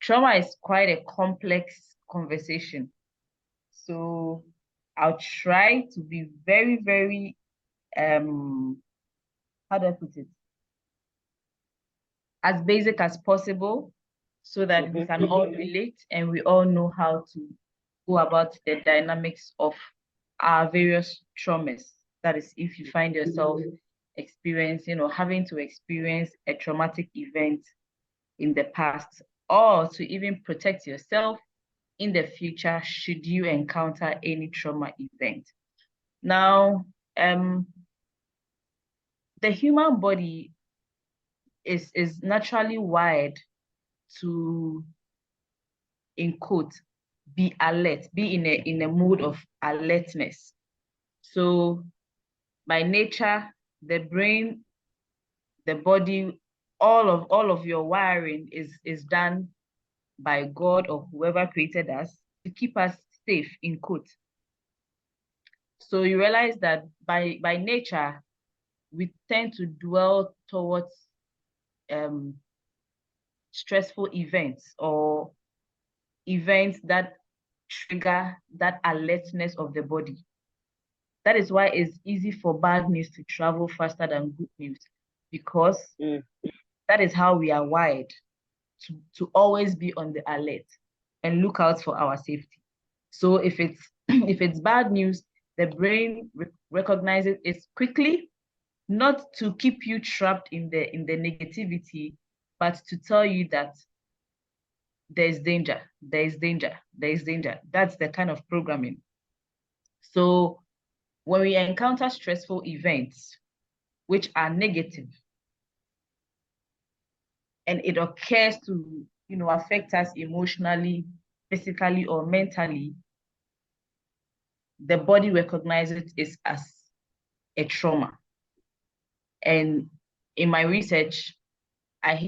trauma is quite a complex conversation. So I'll try to be very, very, how do I put it? As basic as possible so that we can all relate and we all know how to go about the dynamics of our various traumas. That is, if you find yourself experiencing or having to experience a traumatic event in the past, or to even protect yourself in the future should you encounter any trauma event. Now, the human body is naturally wired to, in quote, be alert, be in a mood of alertness. So by nature, the brain, the body, all of your wiring is done by God or whoever created us to keep us safe, in quote. So you realize that by nature, we tend to dwell towards stressful events or events that trigger that alertness of the body. That is why it's easy for bad news to travel faster than good news, because that is how we are wired, to always be on the alert and look out for our safety. So if it's if it's bad news, the brain recognizes it quickly, not to keep you trapped in the negativity, but to tell you that there's danger, there's danger, there's danger. That's the kind of programming. So when we encounter stressful events, which are negative, and it occurs to, affect us emotionally, physically, or mentally, the body recognizes it as a trauma. And in my research, I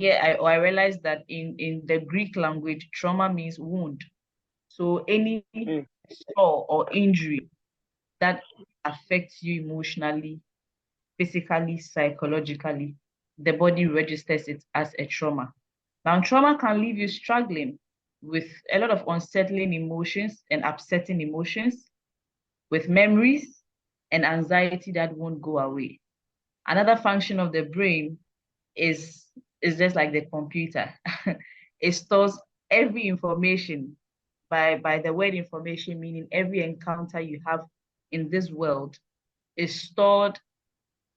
realized that in the Greek language, trauma means wound. So any sore or injury that affects you emotionally, physically, psychologically, the body registers it as a trauma. Now, trauma can leave you struggling with a lot of unsettling emotions and upsetting emotions, with memories and anxiety that won't go away. Another function of the brain is just like the computer. It stores every information. By the word information, meaning every encounter you have in this world is stored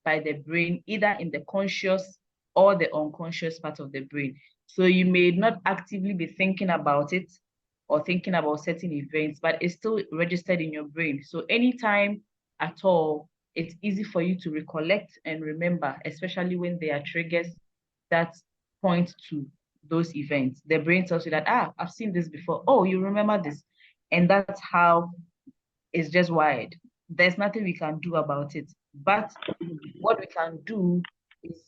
by the brain, either in the conscious or the unconscious part of the brain. So you may not actively be thinking about it or thinking about certain events, but it's still registered in your brain. So anytime at all, it's easy for you to recollect and remember, especially when there are triggers that point to those events. The brain tells you that, I've seen this before. Oh, you remember this. And that's how it's just wired. There's nothing we can do about it. But what we can do is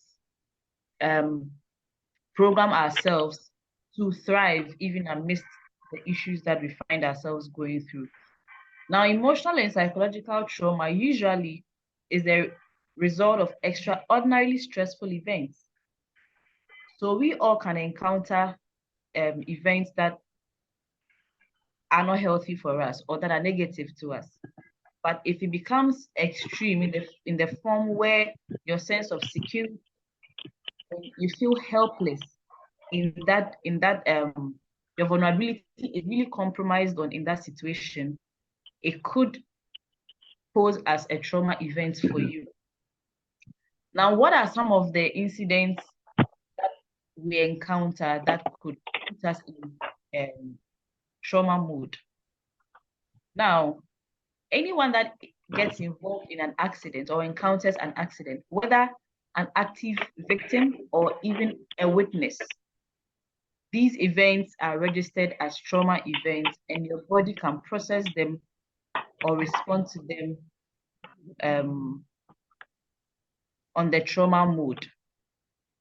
program ourselves to thrive even amidst the issues that we find ourselves going through. Now, emotional and psychological trauma usually is the result of extraordinarily stressful events. So we all can encounter events that are not healthy for us or that are negative to us. But if it becomes extreme in the form where your sense of security, you feel helpless in that your vulnerability is really compromised in that situation, it could pose as a trauma event for you. Now, what are some of the incidents that we encounter that could put us in trauma mode? Now, anyone that gets involved in an accident or encounters an accident, whether an active victim or even a witness, these events are registered as trauma events, and your body can process them or respond to them on the trauma mode.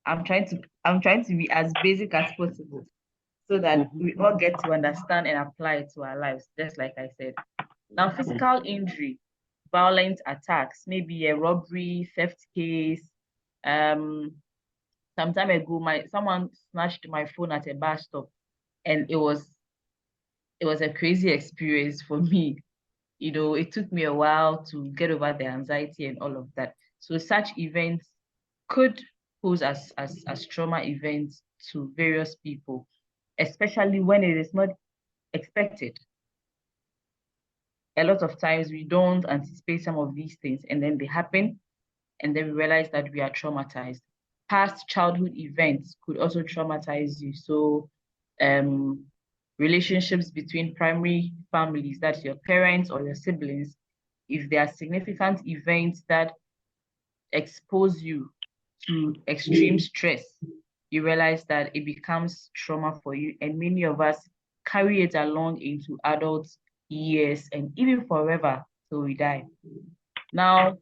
I'm trying to be as basic as possible so that we all get to understand and apply it to our lives, just like I said. Now, physical injury, violent attacks, maybe a robbery, theft case. Some time ago, someone snatched my phone at a bus stop. And it was a crazy experience for me. It took me a while to get over the anxiety and all of that. So such events could pose as trauma events to various people, especially when it is not expected. A lot of times we don't anticipate some of these things and then they happen, and then we realize that we are traumatized. Past childhood events could also traumatize you. So um, relationships between primary families, that's your parents or your siblings, if there are significant events that expose you to extreme stress, you realize that it becomes trauma for you. And many of us carry it along into adult years and even forever till we die. Now,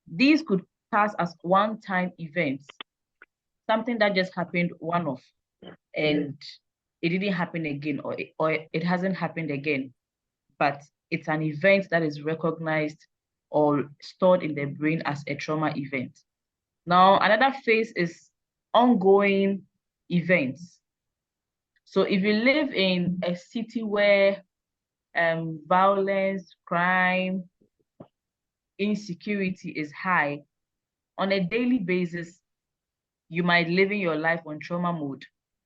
these could pass as one-time events, something that just happened one-off, and it didn't happen again, or it hasn't happened again, but it's an event that is recognized or stored in the brain as a trauma event. Now, another phase is ongoing events. So if you live in a city where violence, crime, insecurity is high, on a daily basis, you might live in your life on trauma mode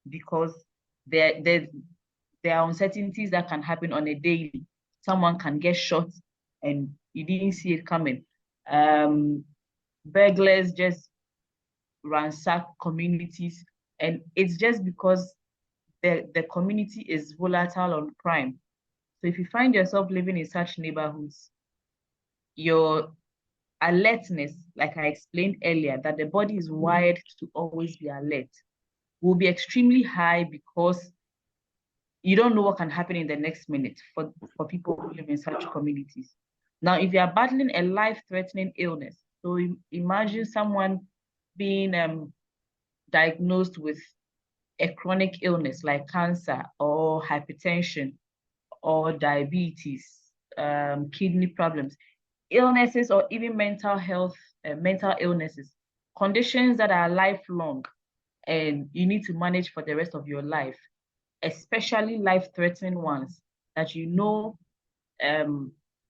because there are uncertainties that can happen on a daily. Someone can get shot and you didn't see it coming. Burglars just ransack communities, and it's just because the community is volatile on crime. So if you find yourself living in such neighborhoods, your alertness, like I explained earlier, that the body is wired to always be alert, will be extremely high because you don't know what can happen in the next minute for people who live in such communities. Now, if you are battling a life-threatening illness, so imagine someone being diagnosed with a chronic illness like cancer or hypertension or diabetes, kidney problems, illnesses, or even mental health, mental illnesses, conditions that are lifelong and you need to manage for the rest of your life, especially life-threatening ones that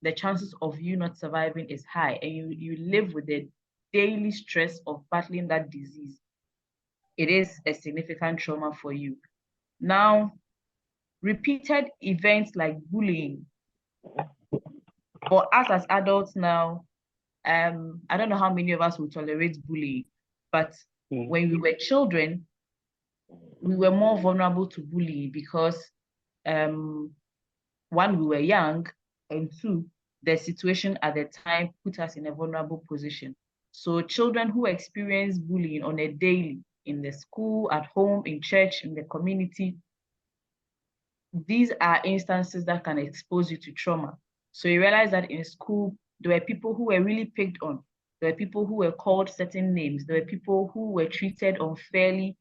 the chances of you not surviving is high, and you live with the daily stress of battling that disease. It is a significant trauma for you. Now, repeated events like bullying, for us as adults now, I don't know how many of us will tolerate bullying, but when we were children, we were more vulnerable to bullying because one, we were young, and two, the situation at the time put us in a vulnerable position. So children who experience bullying on a daily, in the school, at home, in church, in the community, these are instances that can expose you to trauma. So you realize that in school, there were people who were really picked on. There were people who were called certain names. There were people who were treated unfairly.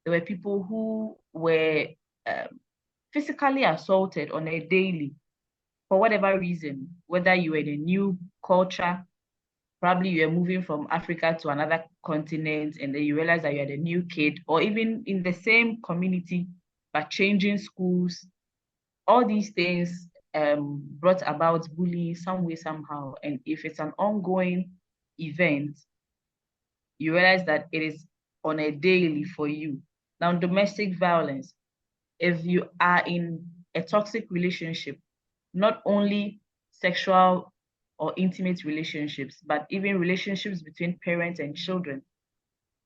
There were people who were physically assaulted on a daily for whatever reason, whether you were in a new culture, probably you were moving from Africa to another continent, and then you realize that you had a new kid, or even in the same community, but changing schools. All these things brought about bullying some way, somehow. And if it's an ongoing event, you realize that it is on a daily for you. Now, domestic violence, if you are in a toxic relationship, not only sexual or intimate relationships, but even relationships between parents and children,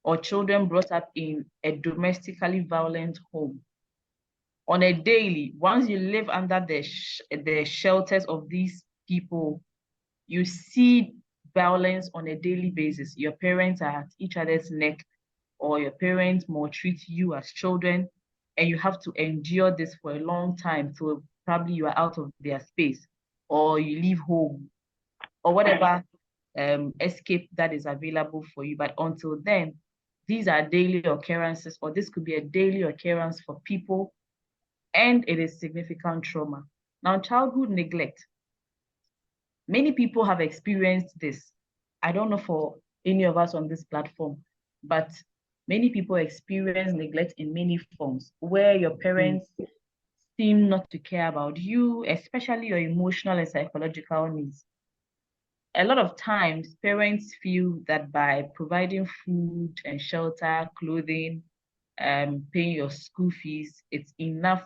or children brought up in a domestically violent home, on a daily, once you live under the shelters of these people, you see violence on a daily basis. Your parents are at each other's neck, or your parents maltreat you as children, and you have to endure this for a long time till probably you are out of their space, or you leave home, or whatever escape that is available for you. But until then, these are daily occurrences, or this could be a daily occurrence for people, and it is significant trauma. Now, childhood neglect. Many people have experienced this. I don't know for any of us on this platform, but Many people experience neglect in many forms, where your parents seem not to care about you, especially your emotional and psychological needs. A lot of times, parents feel that by providing food and shelter, clothing, paying your school fees, it's enough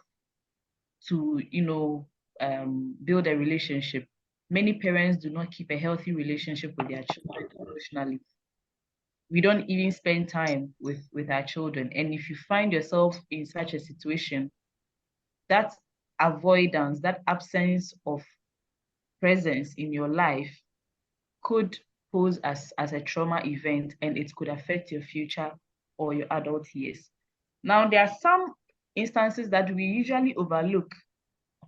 to, build a relationship. Many parents do not keep a healthy relationship with their children emotionally. We don't even spend time with our children. And if you find yourself in such a situation, that avoidance, that absence of presence in your life could pose as a trauma event, and it could affect your future or your adult years. Now, there are some instances that we usually overlook,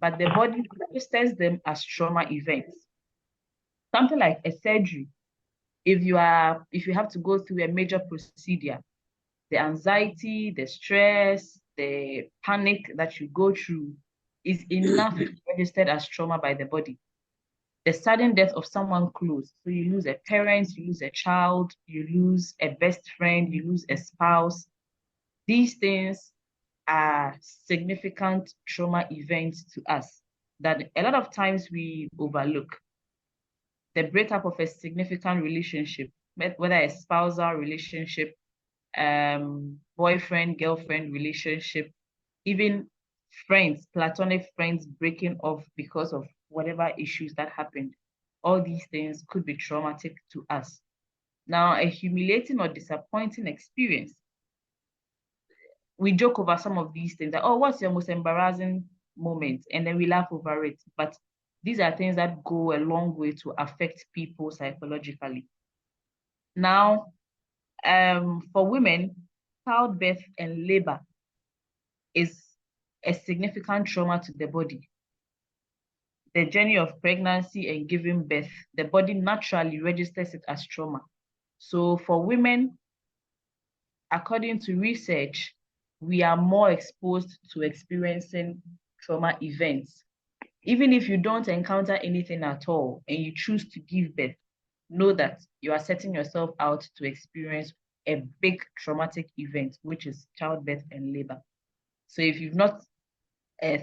but the body registers them as trauma events. Something like a surgery. If you have to go through a major procedure, the anxiety, the stress, the panic that you go through is enough to be registered as trauma by the body. The sudden death of someone close. So you lose a parent, you lose a child, you lose a best friend, you lose a spouse. These things are significant trauma events to us that a lot of times we overlook. The breakup of a significant relationship, whether a spousal relationship, boyfriend, girlfriend relationship, even friends, platonic friends breaking off because of whatever issues that happened. All these things could be traumatic to us. Now, a humiliating or disappointing experience. We joke over some of these things like, oh, what's your most embarrassing moment? And then we laugh over it. But these are things that go a long way to affect people psychologically. Now, for women, childbirth and labor is a significant trauma to the body. The journey of pregnancy and giving birth, the body naturally registers it as trauma. So for women, according to research, we are more exposed to experiencing trauma events. Even if you don't encounter anything at all and you choose to give birth, know that you are setting yourself out to experience a big traumatic event, which is childbirth and labor. So if you've not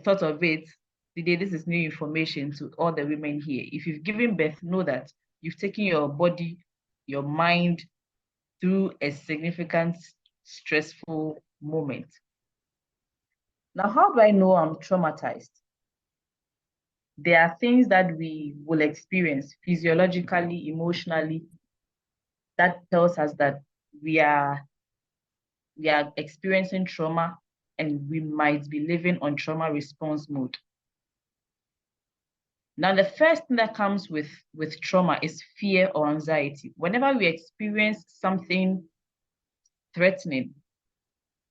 thought of it, today this is new information to all the women here. If you've given birth, know that you've taken your body, your mind through a significant stressful moment. Now, how do I know I'm traumatized? There are things that we will experience physiologically, emotionally, that tells us that we are experiencing trauma and we might be living on trauma response mode. Now, the first thing that comes with trauma is fear or anxiety. Whenever we experience something threatening,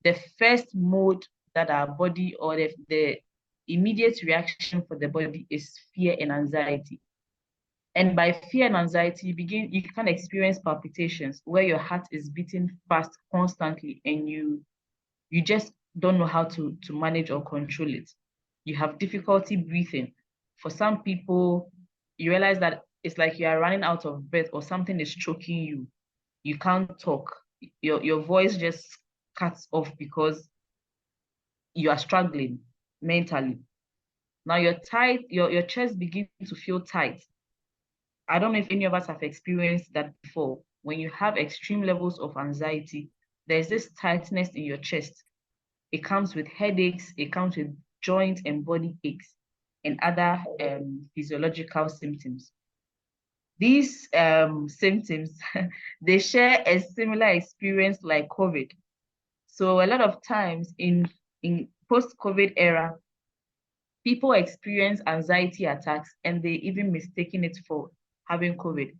the first mode that our body or the immediate reaction for the body is fear and anxiety. And by fear and anxiety, you can experience palpitations where your heart is beating fast constantly and you just don't know how to manage or control it. You have difficulty breathing. For some people, you realize that it's like you are running out of breath or something is choking you. You can't talk. Your voice just cuts off because you are struggling mentally. Now your chest begins to feel tight. I don't know if any of us have experienced that before. When you have extreme levels of anxiety, there's this tightness in your chest. It comes with headaches, it comes with joint and body aches, and other physiological symptoms. These symptoms, they share a similar experience like COVID. So a lot of times in post-COVID era, people experience anxiety attacks and they even mistaken it for having COVID.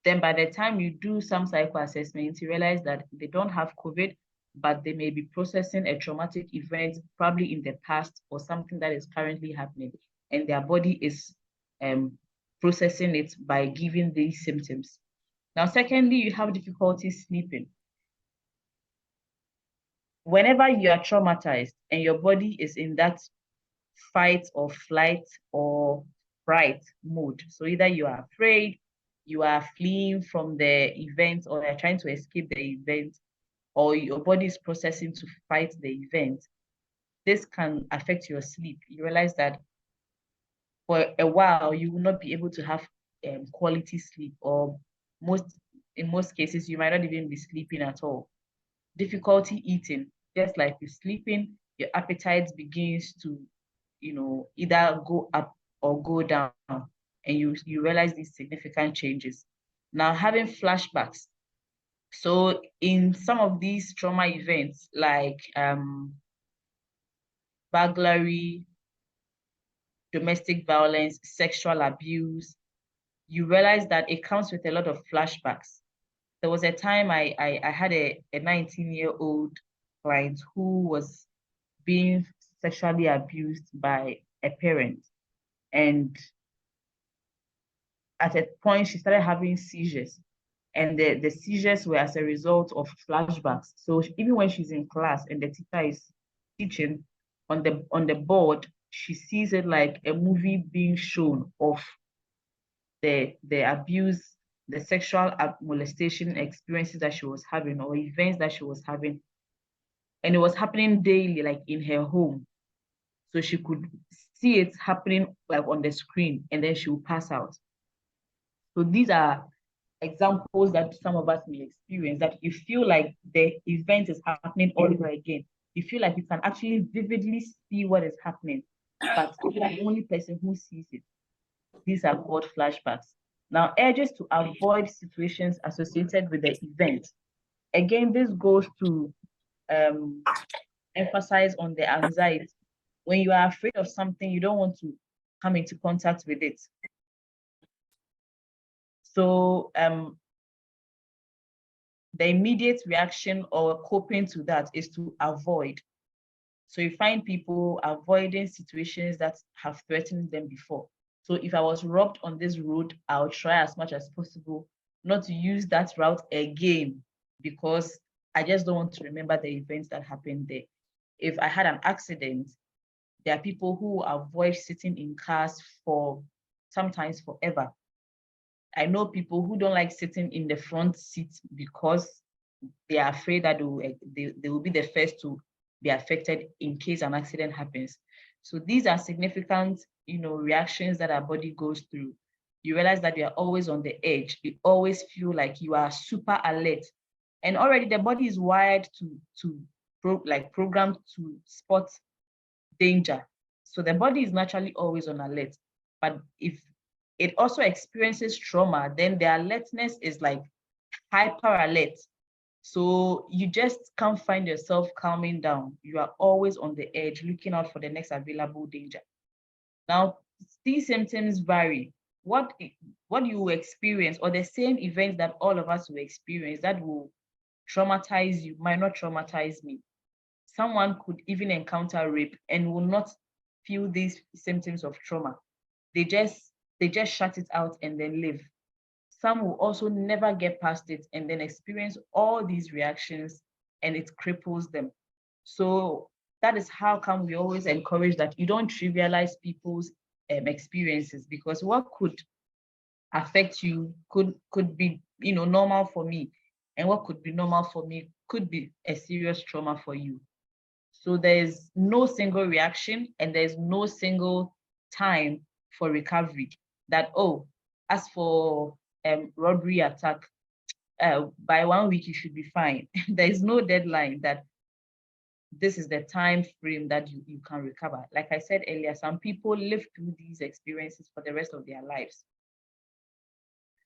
Then by the time you do some psycho assessments, you realize that they don't have COVID, but they may be processing a traumatic event probably in the past or something that is currently happening. And their body is processing it by giving these symptoms. Now, secondly, you have difficulty sleeping. Whenever you are traumatized and your body is in that fight or flight or fright mode, so either you are afraid, you are fleeing from the event, or you're trying to escape the event, or your body is processing to fight the event, this can affect your sleep. You realize that for a while, you will not be able to have quality sleep, or in most cases, you might not even be sleeping at all. Difficulty eating, just like you're sleeping, your appetite begins to, either go up or go down, and you realize these significant changes. Now, having flashbacks. So in some of these trauma events, like burglary, domestic violence, sexual abuse, you realize that it comes with a lot of flashbacks. There was a time I had a 19-year-old client who was being sexually abused by a parent. And at a point, she started having seizures. And the seizures were as a result of flashbacks. So even when she's in class and the teacher is teaching, on the board, she sees it like a movie being shown of the abuse, the sexual molestation experiences that she was having, or events that she was having. And it was happening daily, like in her home. So she could see it happening like on the screen, and then she would pass out. So these are examples that some of us may experience, that you feel like the event is happening all over again. You feel like you can actually vividly see what is happening, but you're the only person who sees it. These are called flashbacks. Now, urges to avoid situations associated with the event. Again, this goes to emphasize on the anxiety. When you are afraid of something, you don't want to come into contact with it. So the immediate reaction or coping to that is to avoid. So you find people avoiding situations that have threatened them before. So if I was robbed on this road, I'll try as much as possible not to use that route again, because I just don't want to remember the events that happened there. If I had an accident, there are people who avoid sitting in cars for sometimes forever. I know people who don't like sitting in the front seat because they are afraid that they will be the first to be affected in case an accident happens. So these are significant, reactions that our body goes through. You realize that you are always on the edge. You always feel like you are super alert. And already the body is wired to programmed to spot danger. So the body is naturally always on alert. But if it also experiences trauma, then the alertness is like hyper alert. So you just can't find yourself calming down. You are always on the edge, looking out for the next available danger. Now, these symptoms vary. What you will experience, or the same events that all of us will experience that will traumatize you, might not traumatize me. Someone could even encounter rape and will not feel these symptoms of trauma. They just shut it out and then live. Some will also never get past it and then experience all these reactions, and it cripples them. So that is how come we always encourage that you don't trivialize people's experiences, because what could affect you could be normal for me, and what could be normal for me could be a serious trauma for you. So there's no single reaction, and there's no single time for recovery. That, oh, as for robbery attack, by 1 week you should be fine. There is no deadline that this is the time frame that you can recover. Like I said earlier, some people live through these experiences for the rest of their lives.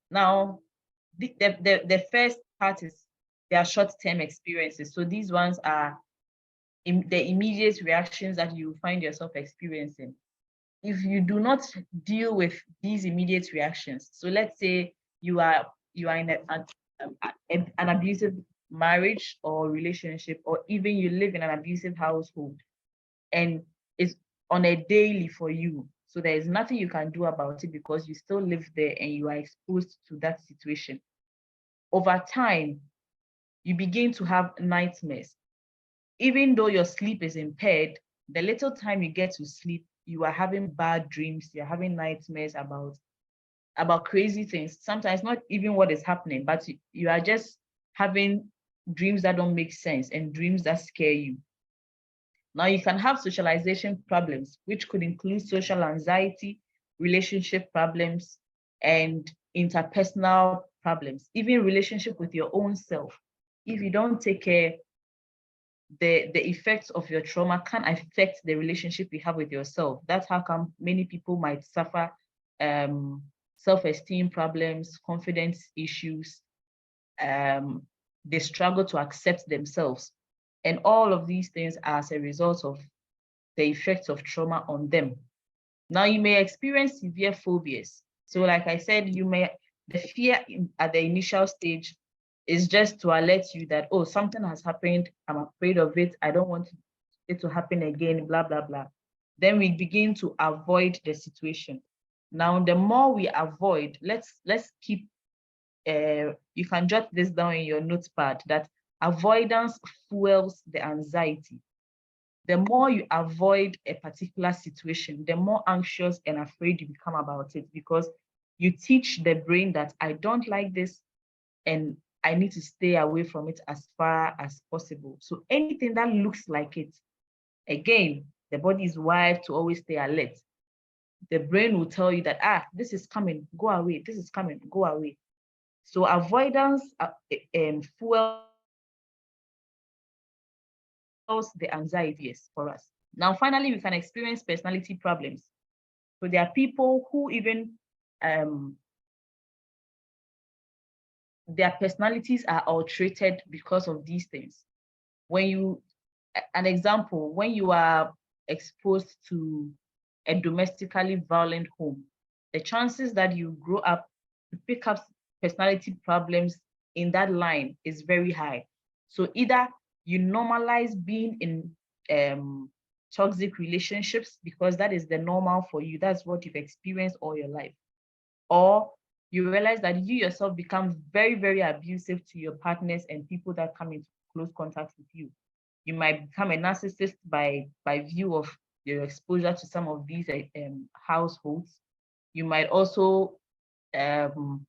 Now, the first part is their short-term experiences. So these ones are the immediate reactions that you find yourself experiencing. If you do not deal with these immediate reactions, so let's say you are in an abusive marriage or relationship, or even you live in an abusive household, and it's on a daily for you. So there is nothing you can do about it because you still live there and you are exposed to that situation. Over time, you begin to have nightmares. Even though your sleep is impaired, the little time you get to sleep, you are having bad dreams, you're having nightmares about crazy things. Sometimes not even what is happening, but you are just having dreams that don't make sense, and dreams that scare you. Now, you can have socialization problems, which could include social anxiety, relationship problems, and interpersonal problems, even relationship with your own self. If you don't take care, the effects of your trauma can affect the relationship you have with yourself. That's how come many people might suffer self-esteem problems, confidence issues. They struggle to accept themselves. And all of these things are as a result of the effects of trauma on them. Now, you may experience severe phobias. So like I said, the fear at the initial stage is just to alert you that, oh, something has happened, I'm afraid of it, I don't want it to happen again, blah, blah, blah. Then we begin to avoid the situation. Now, the more we avoid, let's keep, you can jot this down in your notepad, that avoidance fuels the anxiety. The more you avoid a particular situation, the more anxious and afraid you become about it, because you teach the brain that I don't like this and I need to stay away from it as far as possible. So anything that looks like it, again, the body is wired to always stay alert. The brain will tell you that, this is coming, go away. This is coming, go away. So avoidance fuels the anxiety for us. Now, finally, we can experience personality problems. So there are people who even their personalities are alterated because of these things. An example, when you are exposed to a domestically violent home, the chances that you grow up to pick up personality problems in that line is very high. So either you normalize being in toxic relationships because that is the normal for you, that's what you've experienced all your life, or you realize that you yourself become very, very abusive to your partners and people that come into close contact with you. You might become a narcissist by view of your exposure to some of these households. You might also end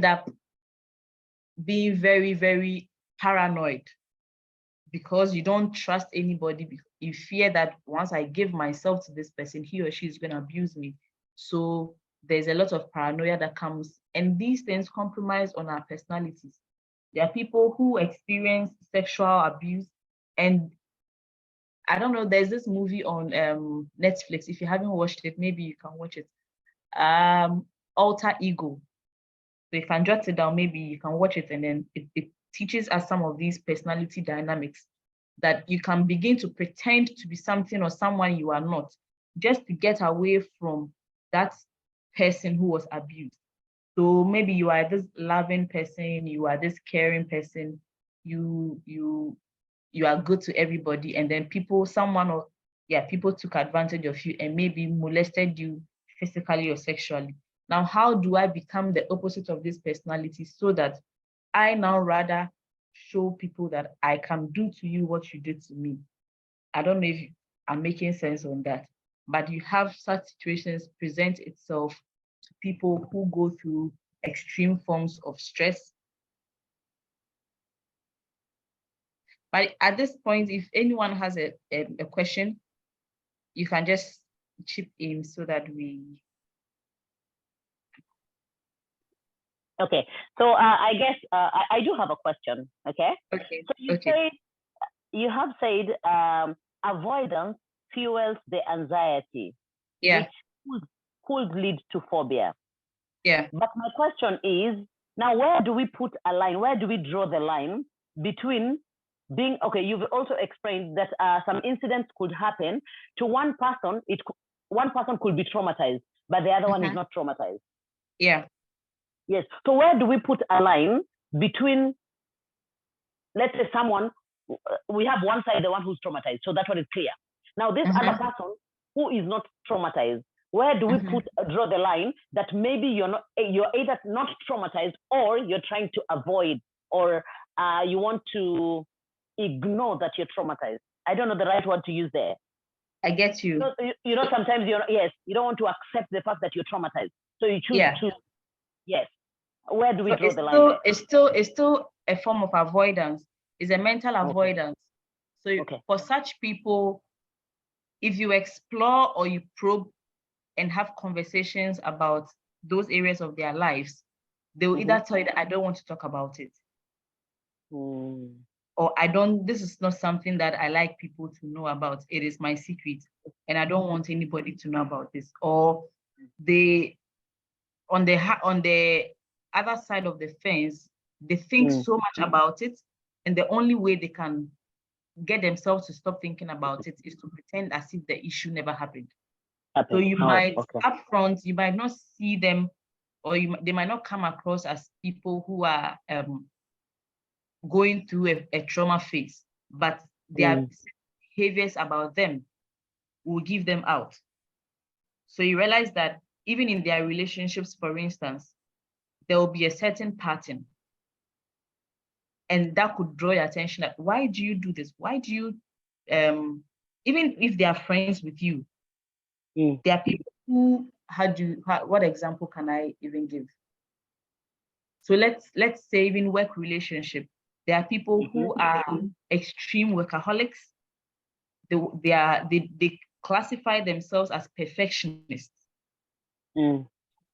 up being very, very paranoid because you don't trust anybody. You fear that once I give myself to this person, he or she is going to abuse me. So there's a lot of paranoia that comes, and these things compromise on our personalities. There are people who experience sexual abuse, and I don't know, there's this movie on Netflix. If you haven't watched it, maybe you can watch it. Alter Ego. So you can jot it down, maybe you can watch it, and then it teaches us some of these personality dynamics that you can begin to pretend to be something or someone you are not, just to get away from that person who was abused. So maybe you are this loving person, you are this caring person, you are good to everybody, and then people took advantage of you and maybe molested you physically or sexually. Now, how do I become the opposite of this personality so that I now rather show people that I can do to you what you did to me? I don't know if I'm making sense on that, but you have such situations present itself to people who go through extreme forms of stress. But at this point, if anyone has a question, you can just chip in so that we... Okay, so I guess I do have a question, okay? Okay. So you have said avoidance fuels the anxiety, yeah, which could lead to phobia. Yeah. But my question is, now where do we put a line? Where do we draw the line between being, okay, you've also explained that some incidents could happen to one person, one person could be traumatized, but the other one is not traumatized. Yeah. Yes. So where do we put a line between, let's say someone, we have one side, the one who's traumatized. So that one is clear. Now this other person who is not traumatized, where do we draw the line that maybe you're either not traumatized or you're trying to avoid, or you want to ignore that you're traumatized? I don't know the right word to use there. I get you. You know, sometimes you don't want to accept the fact that you're traumatized. So you choose to, yes. Where do we draw the line? It's still a form of avoidance. It's a mental avoidance. So for such people, if you explore or you probe and have conversations about those areas of their lives, they will either tell you that I don't want to talk about it. Or this is not something that I like people to know about. It is my secret and I don't want anybody to know about this. Or they, on the other side of the fence, they think so much about it, and the only way they can get themselves to stop thinking about it is to pretend as if the issue never happened. So you might up front, you might not see them, or they might not come across as people who are going through a trauma phase, but their behaviors about them will give them out. So you realize that even in their relationships, for instance, there will be a certain pattern. And that could draw your attention that, why do you do this? Why do you, even if they are friends with you, there are people who, what example can I even give? So let's say even work relationship, there are people who are extreme workaholics. They classify themselves as perfectionists.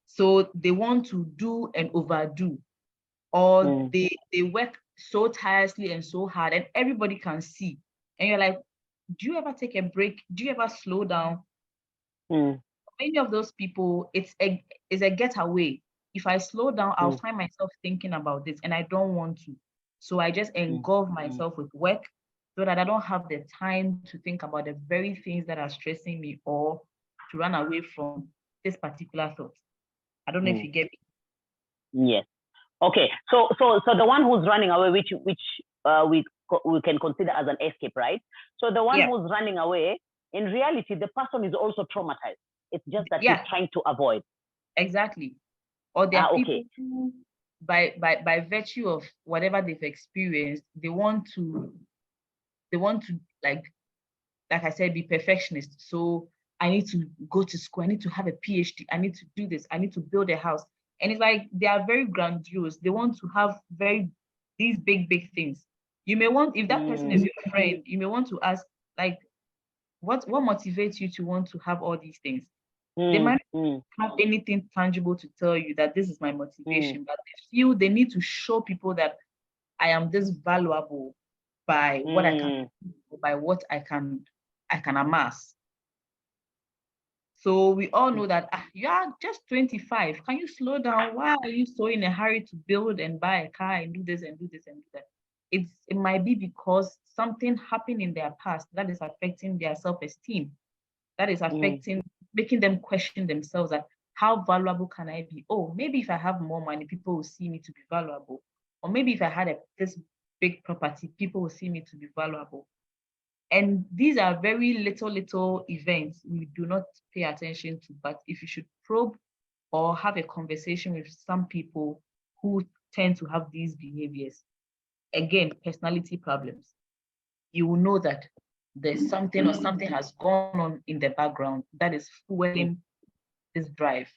So they want to do and overdo, or they work so tirelessly and so hard, and everybody can see. And you're like, do you ever take a break? Do you ever slow down? Many of those people, it's a getaway. If I slow down, I'll find myself thinking about this, and I don't want to. So I just engulf myself with work so that I don't have the time to think about the very things that are stressing me, or to run away from this particular thought. I don't know if you get me. Yes. Okay. So the one who's running away, which we can consider as an escape, right? So the one who's running away, in reality, the person is also traumatized. It's just that he's trying to avoid. Exactly. Or there are people who, by virtue of whatever they've experienced, they want to like I said, be perfectionist. So I need to go to school. I need to have a PhD. I need to do this. I need to build a house. And it's like, they are very grandiose. They want to have these big things. You may want, if that person is your friend, you may want to ask, like, what motivates you to want to have all these things? They might not have anything tangible to tell you that this is my motivation, but they feel they need to show people that I am this valuable by what I can do, by what I can amass. So we all know that you are just 25. Can you slow down? Why are you so in a hurry to build and buy a car and do this and do this and do that? It might be because something happened in their past that is affecting their self-esteem, that is affecting, making them question themselves, that how valuable can I be? Oh, maybe if I have more money, people will see me to be valuable. Or maybe if I had this big property, people will see me to be valuable. And these are very little events we do not pay attention to. But if you should probe or have a conversation with some people who tend to have these behaviors, again, personality problems, you will know that there's something, or something has gone on in the background that is fueling this drive.